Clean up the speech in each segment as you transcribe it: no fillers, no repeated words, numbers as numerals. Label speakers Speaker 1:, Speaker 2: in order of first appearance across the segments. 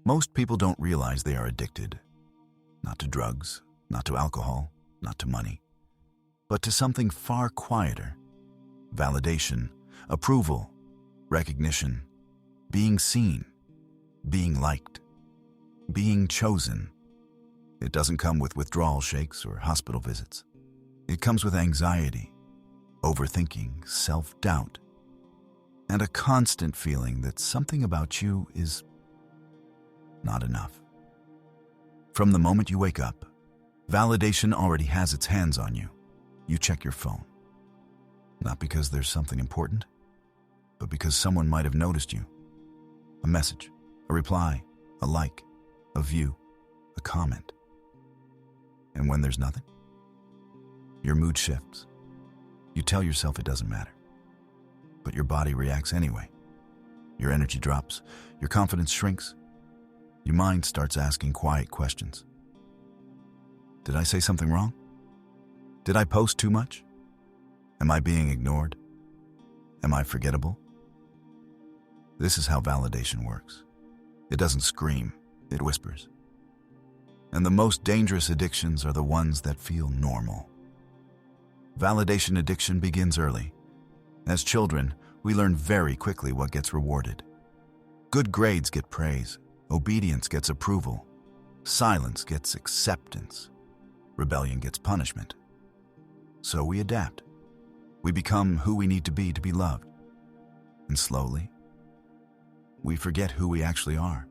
Speaker 1: Most people don't realize they are addicted, not to drugs, not to alcohol, not to money, but to something far quieter: validation, approval, recognition, being seen, being liked, being chosen. It doesn't come with withdrawal shakes or hospital visits. It comes with anxiety, overthinking, self-doubt, and a constant feeling that something about you is not enough. From the moment you wake up, validation already has its hands on you. You check your phone. Not because there's something important, but because someone might have noticed you. A message, a reply, a like, a view, a comment. And when there's nothing, your mood shifts. You tell yourself it doesn't matter, but your body reacts anyway. Your energy drops, your confidence shrinks, your mind starts asking quiet questions. Did I say something wrong? Did I post too much? Am I being ignored? Am I forgettable? This is how validation works. It doesn't scream, it whispers. And the most dangerous addictions are the ones that feel normal. Validation addiction begins early. As children, we learn very quickly what gets rewarded. Good grades get praise, obedience gets approval, silence gets acceptance, rebellion gets punishment. So we adapt. We become who we need to be loved. And slowly, we forget who we actually are.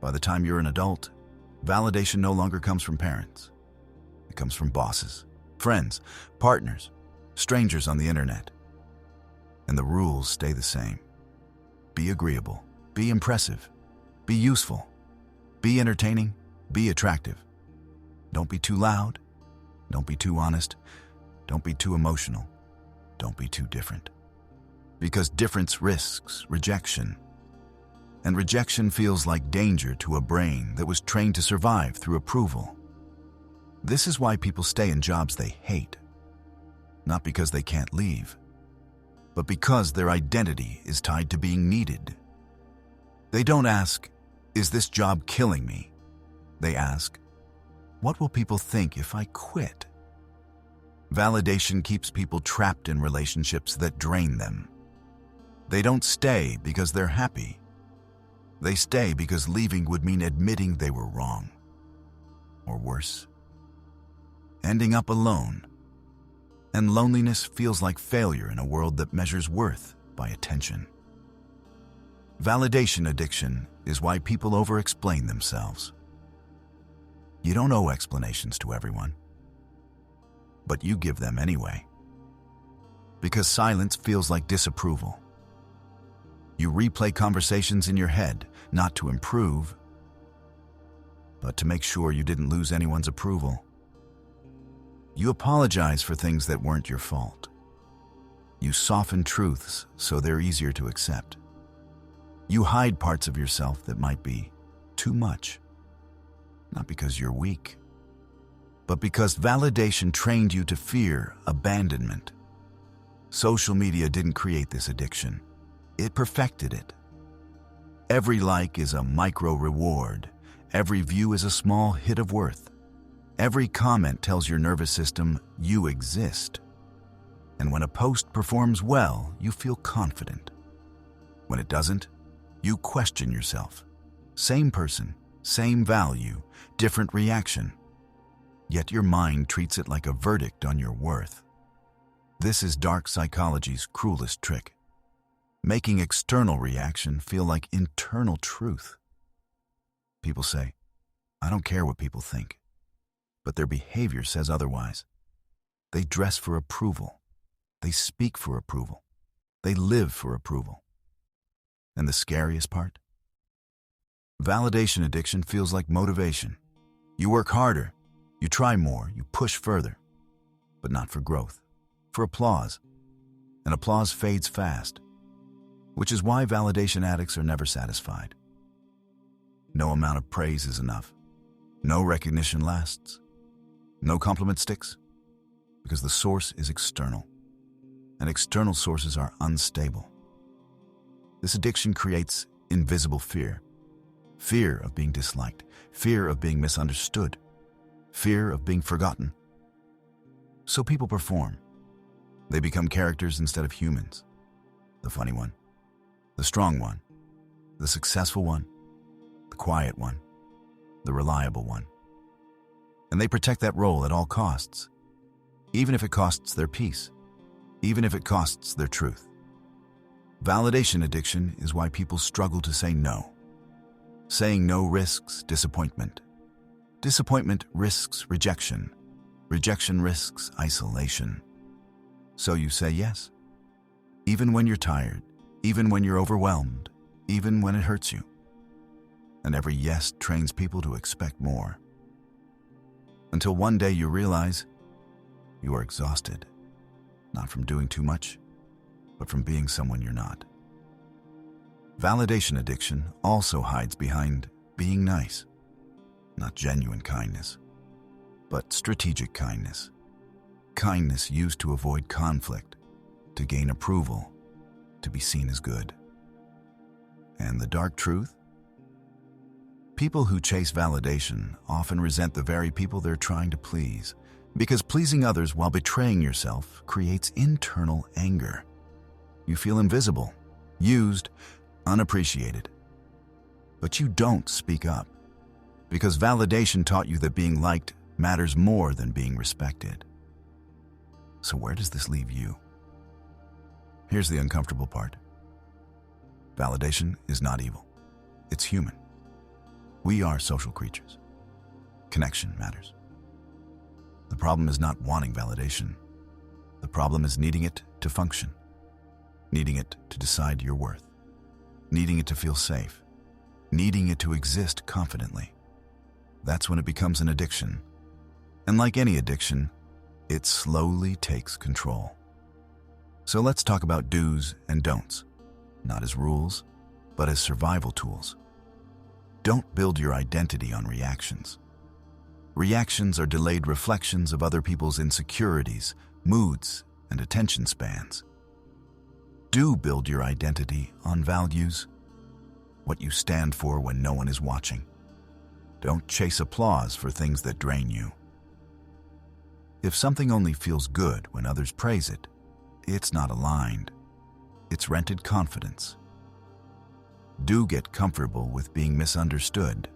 Speaker 1: By the time you're an adult, validation no longer comes from parents. It comes from bosses, friends, partners, strangers on the internet. And the rules stay the same. Be agreeable, be impressive, be useful, be entertaining, be attractive. Don't be too loud, don't be too honest, don't be too emotional, don't be too different. Because difference risks rejection. And rejection feels like danger to a brain that was trained to survive through approval. This is why people stay in jobs they hate. Not because they can't leave, but because their identity is tied to being needed. They don't ask, "Is this job killing me?" They ask, "What will people think if I quit?" Validation keeps people trapped in relationships that drain them. They don't stay because they're happy. They stay because leaving would mean admitting they were wrong. Or worse, ending up alone. And loneliness feels like failure in a world that measures worth by attention. Validation addiction is why people over-explain themselves. You don't owe explanations to everyone, but you give them anyway. Because silence feels like disapproval. You replay conversations in your head, not to improve, but to make sure you didn't lose anyone's approval. You apologize for things that weren't your fault. You soften truths so they're easier to accept. You hide parts of yourself that might be too much. Not because you're weak, but because validation trained you to fear abandonment. Social media didn't create this addiction. It perfected it. Every like is a micro reward. Every view is a small hit of worth. Every comment tells your nervous system you exist. And when a post performs well, you feel confident. When it doesn't, you question yourself. Same person, same value, different reaction. Yet your mind treats it like a verdict on your worth. This is dark psychology's cruelest trick. Making external reaction feel like internal truth. People say, "I don't care what people think," but their behavior says otherwise. They dress for approval. They speak for approval. They live for approval. And the scariest part? Validation addiction feels like motivation. You work harder, you try more, you push further, but not for growth, for applause. And applause fades fast. Which is why validation addicts are never satisfied. No amount of praise is enough. No recognition lasts. No compliment sticks. Because the source is external. And external sources are unstable. This addiction creates invisible fear. fear of being disliked, fear of being misunderstood, fear of being forgotten. So people perform. They become characters instead of humans. The funny one, the strong one, the successful one, the quiet one, the reliable one. And they protect that role at all costs, even if it costs their peace, even if it costs their truth. Validation addiction is why people struggle to say no. Saying no risks disappointment. Disappointment risks rejection. Rejection risks isolation. So you say yes, even when you're tired, even when you're overwhelmed, even when it hurts you. And every yes trains people to expect more. Until one day you realize you are exhausted, not from doing too much, but from being someone you're not. Validation addiction also hides behind being nice, not genuine kindness, but strategic kindness. Kindness used to avoid conflict, to gain approval, to be seen as good. And the dark truth? People who chase validation often resent the very people they're trying to please, because pleasing others while betraying yourself creates internal anger. You feel invisible, used, unappreciated. But you don't speak up, because validation taught you that being liked matters more than being respected. So where does this leave you? Here's the uncomfortable part. Validation is not evil. It's human. We are social creatures. Connection matters. The problem is not wanting validation. The problem is needing it to function, needing it to decide your worth, needing it to feel safe, needing it to exist confidently. That's when it becomes an addiction. And like any addiction, it slowly takes control. So let's talk about do's and don'ts, not as rules, but as survival tools. Don't build your identity on reactions. Reactions are delayed reflections of other people's insecurities, moods, and attention spans. Do build your identity on values, what you stand for when no one is watching. Don't chase applause for things that drain you. If something only feels good when others praise it, it's not aligned. It's rented confidence. Do get comfortable with being misunderstood.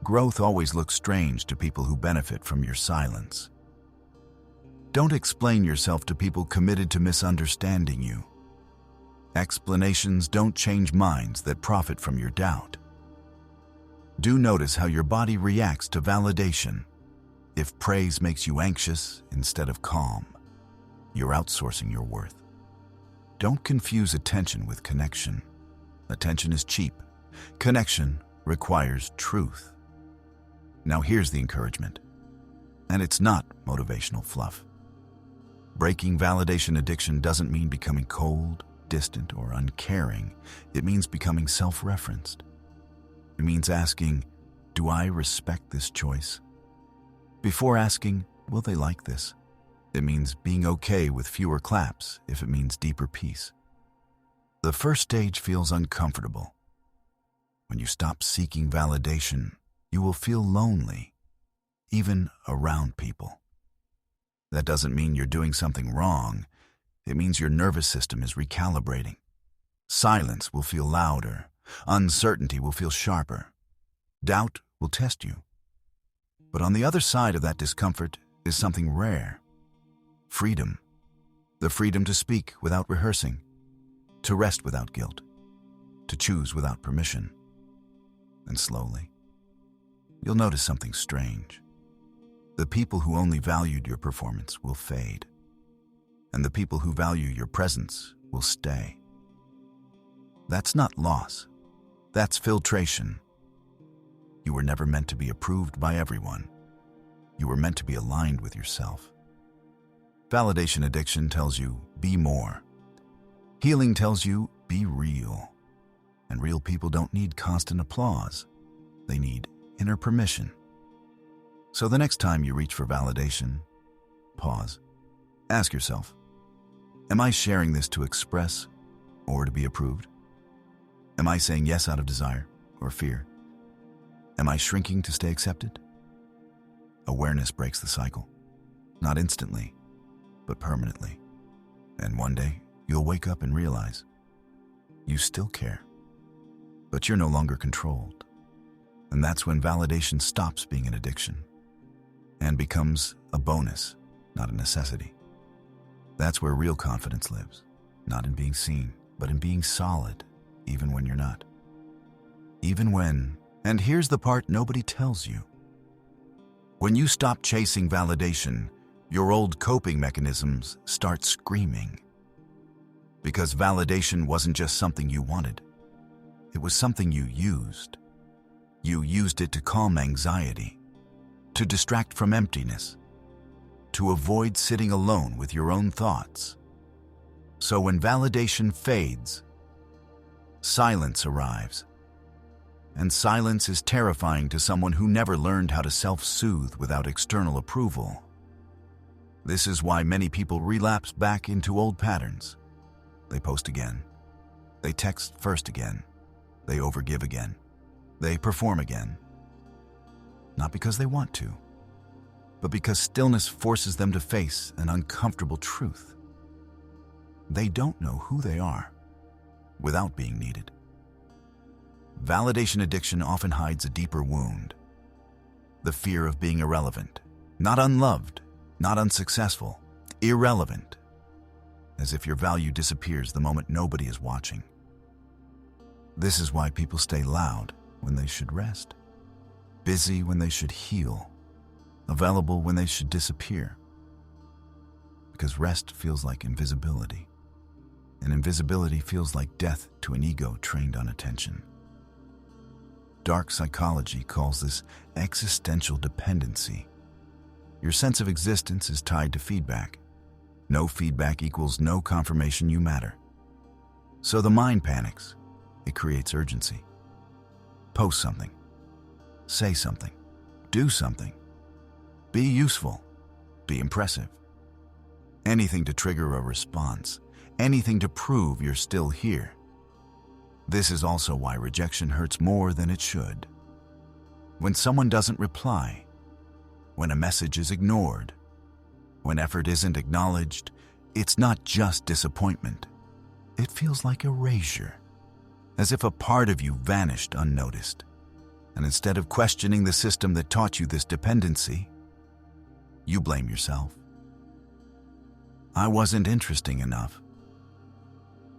Speaker 1: Growth always looks strange to people who benefit from your silence. Don't explain yourself to people committed to misunderstanding you. Explanations don't change minds that profit from your doubt. Do notice how your body reacts to validation. If praise makes you anxious instead of calm, you're outsourcing your worth. Don't confuse attention with connection. Attention is cheap. Connection requires truth. Now here's the encouragement. And it's not motivational fluff. Breaking validation addiction doesn't mean becoming cold, distant, or uncaring. It means becoming self-referenced. It means asking, do I respect this choice? Before asking, will they like this? It means being okay with fewer claps if it means deeper peace. The first stage feels uncomfortable. When you stop seeking validation, you will feel lonely, even around people. That doesn't mean you're doing something wrong. It means your nervous system is recalibrating. Silence will feel louder. Uncertainty will feel sharper. Doubt will test you. But on the other side of that discomfort is something rare. Freedom. The freedom to speak without rehearsing, to rest without guilt, to choose without permission. And slowly, you'll notice something strange. The people who only valued your performance will fade, and the people who value your presence will stay. That's not loss. That's filtration. You were never meant to be approved by everyone. You were meant to be aligned with yourself. Validation addiction tells you, be more. Healing tells you, be real. And real people don't need constant applause. They need inner permission. So the next time you reach for validation, pause. Ask yourself, am I sharing this to express or to be approved? Am I saying yes out of desire or fear? Am I shrinking to stay accepted? Awareness breaks the cycle, not instantly, but permanently. And one day, you'll wake up and realize you still care, but you're no longer controlled. And that's when validation stops being an addiction and becomes a bonus, not a necessity. That's where real confidence lives, not in being seen, but in being solid, even when you're not. Even when, and here's the part nobody tells you, when you stop chasing validation, your old coping mechanisms start screaming. Because validation wasn't just something you wanted, it was something you used. You used it to calm anxiety, to distract from emptiness, to avoid sitting alone with your own thoughts. So when validation fades, silence arrives. And silence is terrifying to someone who never learned how to self-soothe without external approval. This is why many people relapse back into old patterns. They post again. They text first again. They overgive again. They perform again. Not because they want to, but because stillness forces them to face an uncomfortable truth. They don't know who they are without being needed. Validation addiction often hides a deeper wound. The fear of being irrelevant, not unloved, not unsuccessful, irrelevant. As if your value disappears the moment nobody is watching. This is why people stay loud when they should rest, busy when they should heal, available when they should disappear. Because rest feels like invisibility, and invisibility feels like death to an ego trained on attention. Dark psychology calls this existential dependency. Your sense of existence is tied to feedback. No feedback equals no confirmation you matter. So the mind panics. It creates urgency. Post something. Say something. Do something. Be useful. Be impressive. Anything to trigger a response. Anything to prove you're still here. This is also why rejection hurts more than it should. When someone doesn't reply, when a message is ignored, when effort isn't acknowledged, it's not just disappointment. It feels like erasure, as if a part of you vanished unnoticed. And instead of questioning the system that taught you this dependency, you blame yourself. I wasn't interesting enough.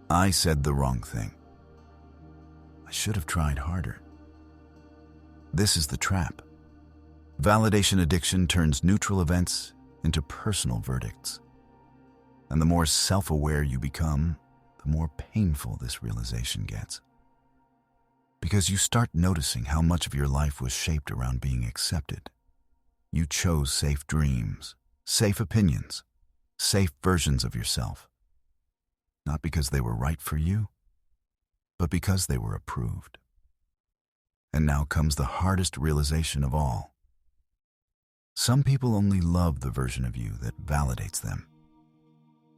Speaker 1: I said the wrong thing. I should have tried harder. This is the trap. Validation addiction turns neutral events into personal verdicts. And the more self-aware you become, the more painful this realization gets. Because you start noticing how much of your life was shaped around being accepted. You chose safe dreams, safe opinions, safe versions of yourself. Not because they were right for you, but because they were approved. And now comes the hardest realization of all. Some people only love the version of you that validates them.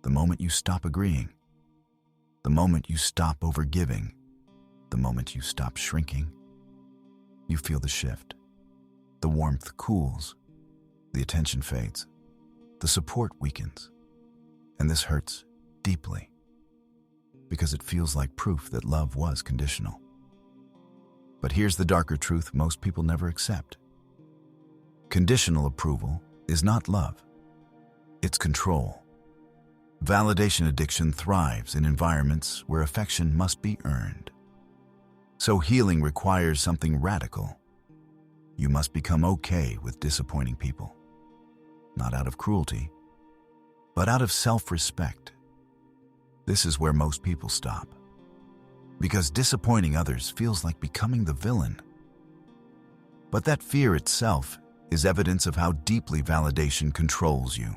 Speaker 1: The moment you stop agreeing, the moment you stop overgiving, the moment you stop shrinking, you feel the shift. The warmth cools, the attention fades, the support weakens, and this hurts deeply because it feels like proof that love was conditional. But here's the darker truth most people never accept. Conditional approval is not love. It's control. Validation addiction thrives in environments where affection must be earned. So healing requires something radical. You must become okay with disappointing people. Not out of cruelty, but out of self-respect. This is where most people stop. Because disappointing others feels like becoming the villain. But that fear itself is evidence of how deeply validation controls you.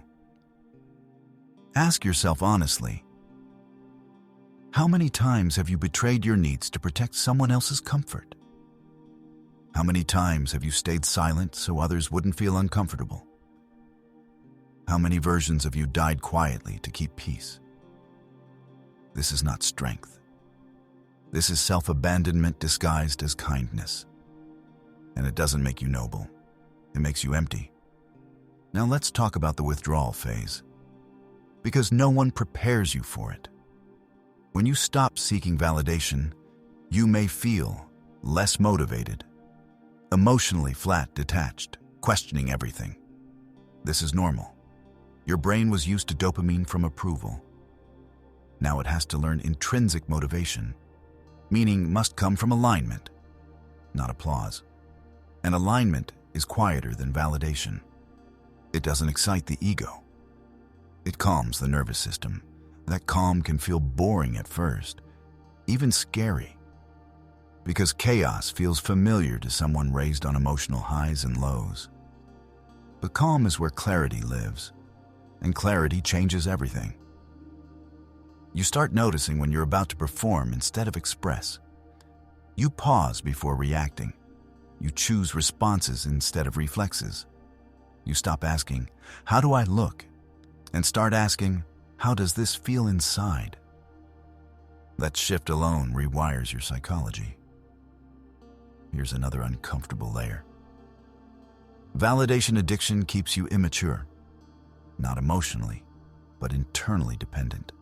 Speaker 1: Ask yourself honestly, how many times have you betrayed your needs to protect someone else's comfort? How many times have you stayed silent so others wouldn't feel uncomfortable? How many versions of you died quietly to keep peace? This is not strength. This is self-abandonment disguised as kindness. And it doesn't make you noble. It makes you empty. Now let's talk about the withdrawal phase, because no one prepares you for it. When you stop seeking validation, you may feel less motivated, emotionally flat, detached, questioning everything. This is normal. Your brain was used to dopamine from approval. Now it has to learn intrinsic motivation, meaning must come from alignment, not applause. And alignment is quieter than validation. It doesn't excite the ego. It calms the nervous system. That calm can feel boring at first, even scary, because chaos feels familiar to someone raised on emotional highs and lows. But calm is where clarity lives, and clarity changes everything. You start noticing when you're about to perform instead of express. You pause before reacting. You choose responses instead of reflexes. You stop asking, "How do I look?" and start asking, "How does this feel inside?" That shift alone rewires your psychology. Here's another uncomfortable layer. Validation addiction keeps you immature, not emotionally, but internally dependent.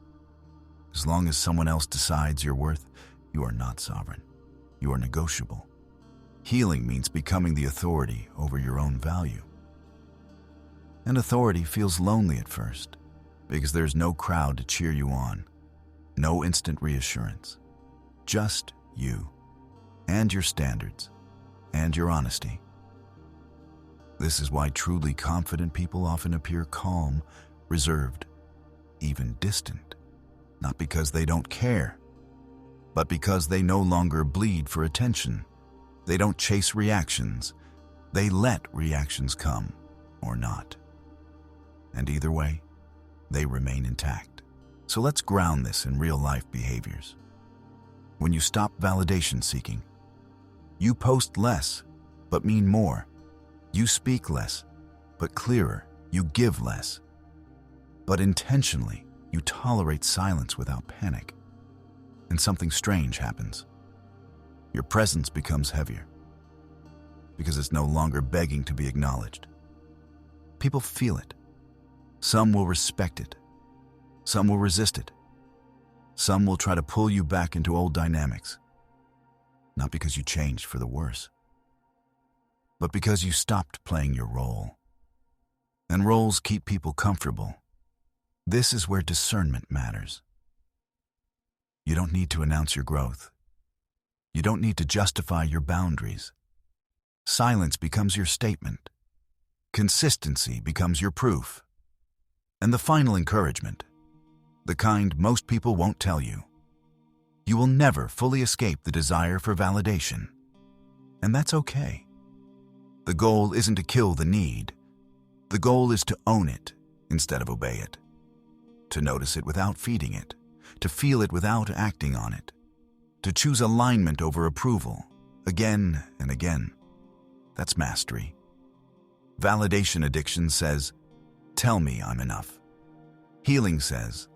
Speaker 1: As long as someone else decides your worth, you are not sovereign. You are negotiable. Healing means becoming the authority over your own value. And authority feels lonely at first, because there's no crowd to cheer you on, no instant reassurance, just you, and your standards, and your honesty. This is why truly confident people often appear calm, reserved, even distant, not because they don't care, but because they no longer bleed for attention. They don't chase reactions. They let reactions come or not. And either way, they remain intact. So let's ground this in real-life behaviors. When you stop validation seeking, you post less, but mean more. You speak less, but clearer. You give less, but intentionally. You tolerate silence without panic. And something strange happens. Your presence becomes heavier, because it's no longer begging to be acknowledged. People feel it. Some will respect it. Some will resist it. Some will try to pull you back into old dynamics, not because you changed for the worse, but because you stopped playing your role. And roles keep people comfortable. This is where discernment matters. You don't need to announce your growth. You don't need to justify your boundaries. Silence becomes your statement. Consistency becomes your proof. And the final encouragement, the kind most people won't tell you. You will never fully escape the desire for validation. And that's okay. The goal isn't to kill the need. The goal is to own it instead of obey it. To notice it without feeding it. To feel it without acting on it. To choose alignment over approval, again and again. That's mastery. Validation addiction says, "Tell me I'm enough." Healing says,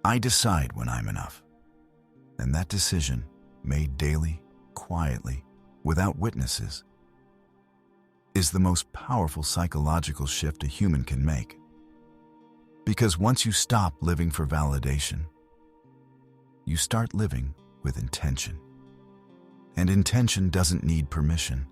Speaker 1: "I decide when I'm enough." And that decision, made daily, quietly, without witnesses, is the most powerful psychological shift a human can make. Because once you stop living for validation, you start living with intention. And intention doesn't need permission.